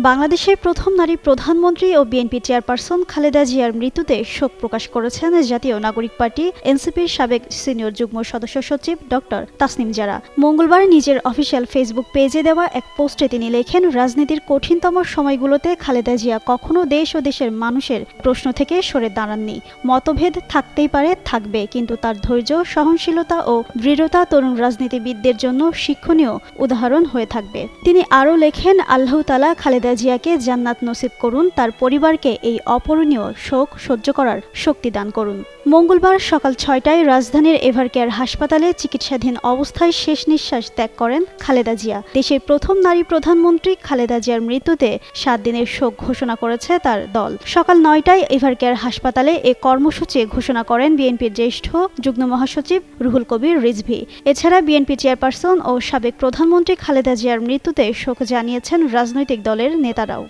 বাংলাদেশের প্রথম নারী প্রধানমন্ত্রী ও বিএনপি চেয়ারপারসন খালেদা জিয়ার মৃত্যুতে শোক প্রকাশ করেছেন জাতীয় নাগরিক পার্টি এনসিপির সাবেক সিনিয়র যুগ্ম সদস্য সচিব ডক্টর তাসনিম জারা। মঙ্গলবার নিজের অফিসিয়াল ফেসবুক পেজে দেওয়া এক পোস্টে তিনি লেখেন, রাজনীতির কঠিনতম সময়গুলোতে খালেদা জিয়া কখনো দেশ ও দেশের মানুষের প্রশ্ন থেকে সরে দাঁড়াননি। মতভেদ থাকতেই পারে, থাকবে, কিন্তু তার ধৈর্য, সহনশীলতা ও দৃঢ়তা তরুণ রাজনীতিবিদদের জন্য শিক্ষণীয় উদাহরণ হয়ে থাকবে। তিনি আরও লেখেন, আল্লাহ তাআলা খালেদা জিয়াকে জান্নাত নসিব করুন, তার পরিবারকে এই অপূরণীয় শোক সহ্য করার শক্তি দান করুন। মঙ্গলবার সকাল ৬টায় রাজধানীর এভারকেয়ার হাসপাতালে চিকিৎসাধীন অবস্থায় শেষ নিঃশ্বাস ত্যাগ করেন খালেদা জিয়া। দেশের প্রথম নারী প্রধানমন্ত্রী খালেদা জিয়ার মৃত্যুতে ৭ দিনের শোক ঘোষণা করেছে তার দল। সকাল ৯টায় এভারকেয়ার হাসপাতালে এ কর্মসূচি ঘোষণা করেন বিএনপির জ্যেষ্ঠ যুগ্ম মহাসচিব রুহুল কবির রিজভী। এছাড়া বিএনপি চেয়ারপারসন ও সাবেক প্রধানমন্ত্রী খালেদা জিয়ার মৃত্যুতে শোক জানিয়েছেন রাজনৈতিক দলের নেতারাও।